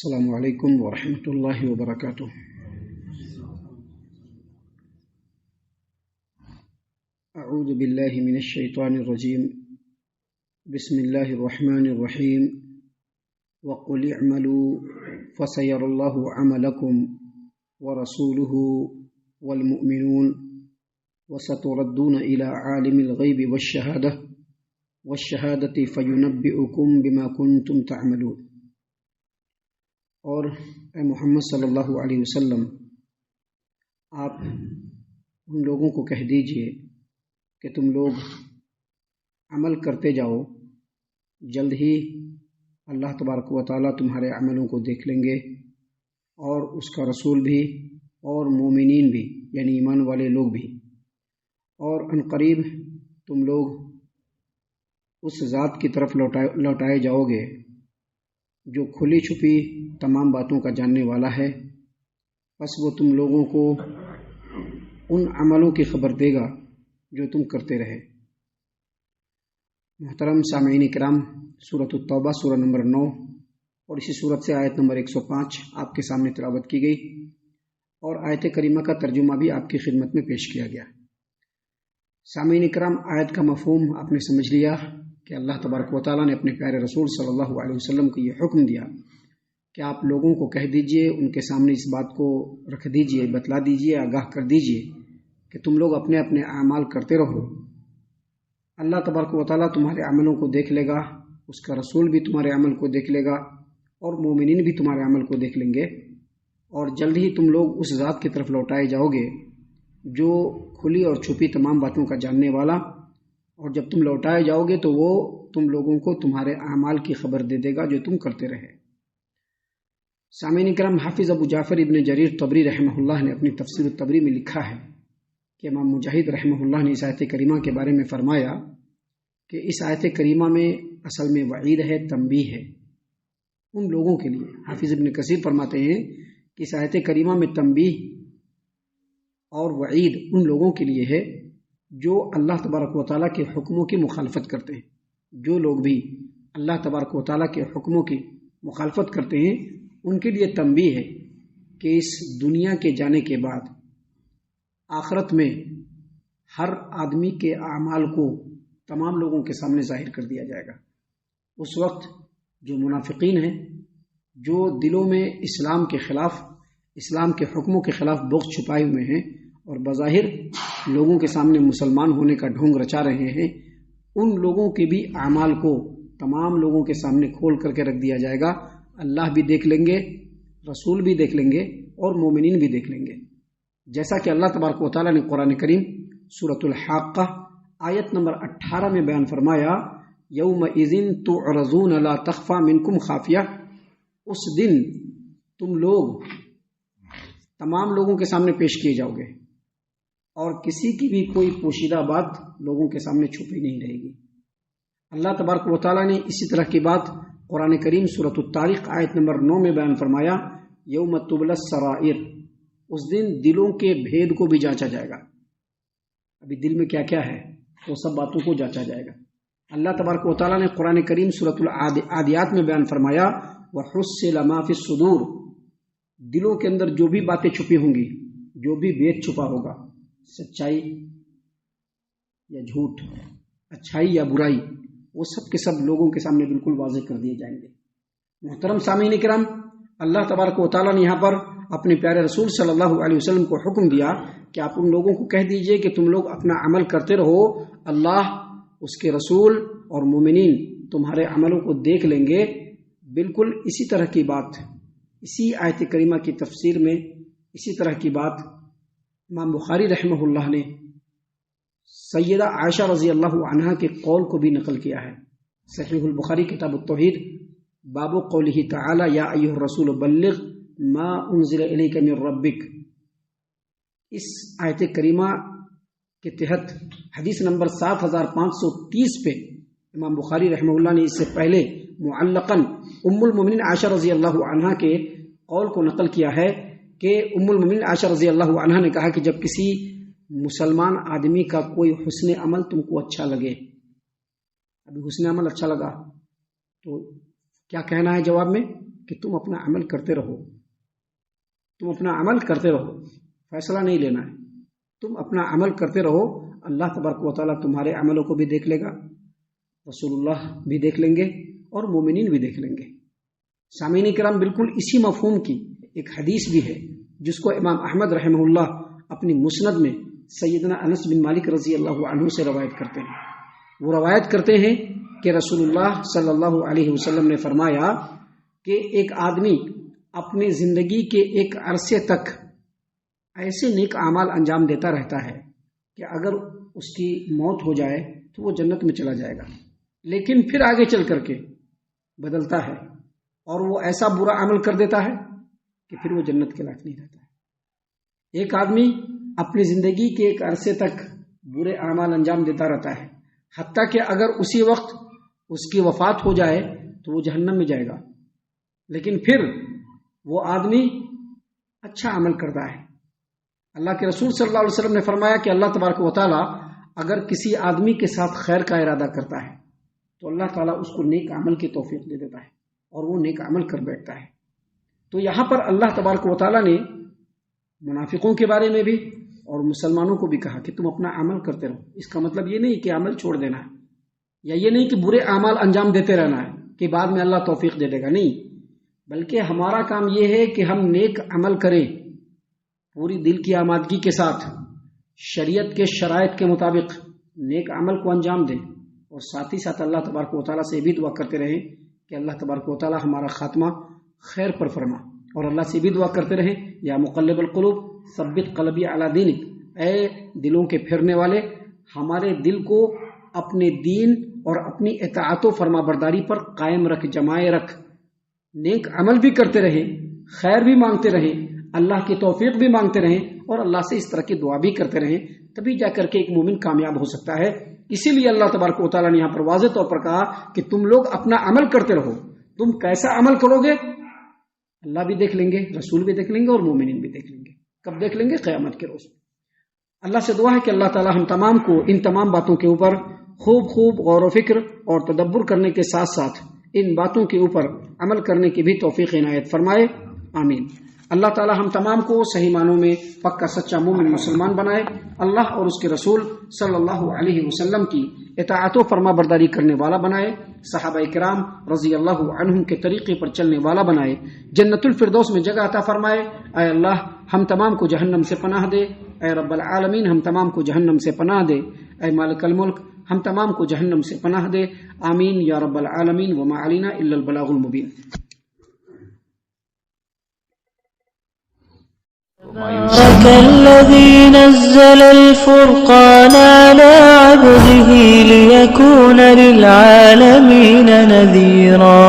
السلام علیکم ورحمۃ اللہ وبرکاتہ۔ اعوذ باللہ من الشیطان الرجیم، بسم اللہ الرحمن الرحیم۔ وقل اعملوا فسيرى الله عملكم ورسوله والمؤمنون وستردون إلى عالم الغیب والشہادة فینبئکم بما کنتم تعملون۔ اور اے محمد صلی اللہ علیہ وسلم، آپ ان لوگوں کو کہہ دیجئے کہ تم لوگ عمل کرتے جاؤ، جلد ہی اللہ تبارک و تعالیٰ تمہارے عملوں کو دیکھ لیں گے، اور اس کا رسول بھی اور مومنین بھی، یعنی ایمان والے لوگ بھی، اور عنقریب تم لوگ اس ذات کی طرف لوٹائے جاؤ گے جو کھلی چھپی تمام باتوں کا جاننے والا ہے۔ پس وہ تم لوگوں کو ان عملوں کی خبر دے گا جو تم کرتے رہے۔ محترم سامعین کرام، سورۃ التوبہ سورہ نمبر 9 اور اسی سورت سے آیت نمبر 105 آپ کے سامنے تلاوت کی گئی، اور آیت کریمہ کا ترجمہ بھی آپ کی خدمت میں پیش کیا گیا۔ سامعین کرام، آیت کا مفہوم آپ نے سمجھ لیا کہ اللہ تبارک و تعالیٰ نے اپنے پیارے رسول صلی اللہ علیہ وسلم کو یہ حکم دیا کہ آپ لوگوں کو کہہ دیجئے، ان کے سامنے اس بات کو رکھ دیجئے، بتلا دیجئے، آگاہ کر دیجئے کہ تم لوگ اپنے اپنے اعمال کرتے رہو۔ اللہ تبارک و تعالیٰ تمہارے عملوں کو دیکھ لے گا، اس کا رسول بھی تمہارے عمل کو دیکھ لے گا، اور مومنین بھی تمہارے عمل کو دیکھ لیں گے، اور جلد ہی تم لوگ اس ذات کی طرف لوٹائے جاؤ گے جو کھلی اور چھپی تمام باتوں کا جاننے والا، اور جب تم لوٹائے جاؤ گے تو وہ تم لوگوں کو تمہارے اعمال کی خبر دے دے گا جو تم کرتے رہے۔ سامعین کرام، حافظ ابو جعفر ابن جریر طبری رحمہ اللہ نے اپنی تفسیر الطبری میں لکھا ہے کہ امام مجاہد رحمہ اللہ نے اس آیت کریمہ کے بارے میں فرمایا کہ اس آیت کریمہ میں اصل میں وعید ہے، تنبیہ ہے ان لوگوں کے لیے۔ حافظ ابن کثیر فرماتے ہیں کہ اس آیت کریمہ میں تنبیہ اور وعید ان لوگوں کے لیے ہے جو اللہ تبارک و تعالیٰ کے حکموں کی مخالفت کرتے ہیں۔ جو لوگ بھی اللہ تبارک و تعالیٰ کے حکموں کی مخالفت کرتے ہیں ان کے لیے تنبیہ ہے کہ اس دنیا کے جانے کے بعد آخرت میں ہر آدمی کے اعمال کو تمام لوگوں کے سامنے ظاہر کر دیا جائے گا۔ اس وقت جو منافقین ہیں، جو دلوں میں اسلام کے خلاف، اسلام کے حکموں کے خلاف بغض چھپائے ہوئے ہیں اور بظاہر لوگوں کے سامنے مسلمان ہونے کا ڈھونگ رچا رہے ہیں، ان لوگوں کے بھی اعمال کو تمام لوگوں کے سامنے کھول کر کے رکھ دیا جائے گا۔ اللہ بھی دیکھ لیں گے، رسول بھی دیکھ لیں گے، اور مومنین بھی دیکھ لیں گے، جیسا کہ اللہ تبارک و تعالیٰ نے قرآن کریم سورۃ الحاقہ آیت نمبر 18 میں بیان فرمایا، یومئذ تعرضون لا تخفی منکم خافیہ۔ اس دن تم لوگ تمام لوگوں کے سامنے پیش کیے جاؤ گے، اور کسی کی بھی کوئی پوشیدہ بات لوگوں کے سامنے چھپی نہیں رہے گی۔ اللہ تبارک و تعالیٰ نے اسی طرح کی بات قرآن کریم سورۃ الطارق آیت نمبر 9 میں بیان فرمایا، یوم تبلی السرائر۔ اس دن دلوں کے بھید کو بھی جانچا جائے گا۔ ابھی دل میں کیا کیا ہے وہ سب باتوں کو جانچا جائے گا۔ اللہ تبارک و تعالیٰ نے قرآن کریم سورۃ العادیات میں بیان فرمایا، وحصل ما فی الصدور۔ دلوں کے اندر جو بھی باتیں چھپی ہوں گی، جو بھی بھید چھپا ہوگا، سچائی یا جھوٹ، اچھائی یا برائی، وہ سب کے سب لوگوں کے سامنے بالکل واضح کر دیے جائیں گے۔ محترم سامعین کرام، اللہ تبارک و تعالیٰ نے یہاں پر اپنے پیارے رسول صلی اللہ علیہ وسلم کو حکم دیا کہ آپ ان لوگوں کو کہہ دیجئے کہ تم لوگ اپنا عمل کرتے رہو، اللہ، اس کے رسول اور مومنین تمہارے عملوں کو دیکھ لیں گے۔ بالکل اسی طرح کی بات، اسی آیت کریمہ کی تفسیر میں اسی طرح کی بات امام بخاری رحمہ اللہ نے سیدہ عائشہ رضی اللہ عنہا کے قول کو بھی نقل کیا ہے۔ صحیح البخاری کتاب التوحید، باب قولہ تعالی یا ایھا الرسول بلغ ما انزل الیک من ربک۔ اس آیت کریمہ کے تحت حدیث نمبر 7530 پہ امام بخاری رحمہ اللہ نے اس سے پہلے معلقاً ام المومنین عائشہ رضی اللہ عنہا کے قول کو نقل کیا ہے کہ ام المومنین عائشہ رضی اللہ عنہا نے کہا کہ جب کسی مسلمان آدمی کا کوئی حسن عمل تم کو اچھا لگے، ابھی حسن عمل اچھا لگا تو کیا کہنا ہے جواب میں کہ تم اپنا عمل کرتے رہو، تم اپنا عمل کرتے رہو، فیصلہ نہیں لینا ہے، تم اپنا عمل کرتے رہو، اللہ تبارک و تعالیٰ تمہارے عملوں کو بھی دیکھ لے گا، رسول اللہ بھی دیکھ لیں گے اور مومنین بھی دیکھ لیں گے۔ سامعین کرام، بالکل اسی مفہوم کی ایک حدیث بھی ہے جس کو امام احمد رحمہ اللہ اپنی مسند میں سیدنا انس بن مالک رضی اللہ عنہ سے روایت کرتے ہیں۔ وہ روایت کرتے ہیں کہ رسول اللہ صلی اللہ علیہ وسلم نے فرمایا کہ ایک آدمی اپنی زندگی کے ایک عرصے تک ایسے نیک اعمال انجام دیتا رہتا ہے کہ اگر اس کی موت ہو جائے تو وہ جنت میں چلا جائے گا، لیکن پھر آگے چل کر کے بدلتا ہے اور وہ ایسا برا عمل کر دیتا ہے کہ پھر وہ جنت کے لائق نہیں رہتا ہے۔ ایک آدمی اپنی زندگی کے ایک عرصے تک برے اعمال انجام دیتا رہتا ہے، حتیٰ کہ اگر اسی وقت اس کی وفات ہو جائے تو وہ جہنم میں جائے گا، لیکن پھر وہ آدمی اچھا عمل کرتا ہے۔ اللہ کے رسول صلی اللہ علیہ وسلم نے فرمایا کہ اللہ تبارک و تعالیٰ اگر کسی آدمی کے ساتھ خیر کا ارادہ کرتا ہے تو اللہ تعالیٰ اس کو نیک عمل کی توفیق دے دیتا ہے اور وہ نیک عمل کر بیٹھتا ہے۔ تو یہاں پر اللہ تبارک و تعالیٰ نے منافقوں کے بارے میں بھی اور مسلمانوں کو بھی کہا کہ تم اپنا عمل کرتے رہو۔ اس کا مطلب یہ نہیں کہ عمل چھوڑ دینا ہے، یا یہ نہیں کہ برے اعمال انجام دیتے رہنا ہے کہ بعد میں اللہ توفیق دے دے گا، نہیں، بلکہ ہمارا کام یہ ہے کہ ہم نیک عمل کریں، پوری دل کی آمادگی کے ساتھ، شریعت کے شرائط کے مطابق نیک عمل کو انجام دیں، اور ساتھ ہی ساتھ اللہ تبارک و تعالیٰ سے بھی دعا کرتے رہیں کہ اللہ تبارک و تعالیٰ ہمارا خاتمہ خیر پر فرما، اور اللہ سے بھی دعا کرتے رہیں یا مقلب القلوب ثبت قلبی علی دینک، اے دلوں کے پھرنے والے ہمارے دل کو اپنے دین اور اپنی اطاعت و فرما برداری پر قائم رکھ، جمائے رکھ، نیک عمل بھی کرتے رہیں، خیر بھی مانگتے رہیں، اللہ کی توفیق بھی مانگتے رہیں اور اللہ سے اس طرح کی دعا بھی کرتے رہیں، تبھی جا کر کے ایک مومن کامیاب ہو سکتا ہے۔ اسی لیے اللہ تبارک و تعالیٰ نے یہاں پر واضح طور پر کہا کہ تم لوگ اپنا عمل کرتے رہو۔ تم کیسا عمل کرو گے اللہ بھی دیکھ لیں گے، رسول بھی دیکھ لیں گے اور مومنین بھی دیکھ لیں گے۔ کب دیکھ لیں گے؟ قیامت کے روز۔ اللہ سے دعا ہے کہ اللہ تعالیٰ ہم تمام کو ان تمام باتوں کے اوپر خوب غور و فکر اور تدبر کرنے کے ساتھ ساتھ ان باتوں کے اوپر عمل کرنے کی بھی توفیق عنایت فرمائے، آمین۔ اللہ تعالی ہم تمام کو صحیح معنوں میں پکا سچا مومن مسلمان بنائے، اللہ اور اس کے رسول صلی اللہ علیہ وسلم کی اطاعت و فرما برداری کرنے والا بنائے، صحابہ کرام رضی اللہ عنہم کے طریقے پر چلنے والا بنائے، جنت الفردوس میں جگہ عطا فرمائے۔ اے اللہ ہم تمام کو جہنم سے پناہ دے، اے رب العالمین ہم تمام کو جہنم سے پناہ دے، اے مالک الملک ہم تمام کو جہنم سے پناہ دے، آمین یا رب العالمین۔ وما علینا الا البلاغ المبین۔ الذي نزل الفرقان على عبده ليكون للعالمين نذيرا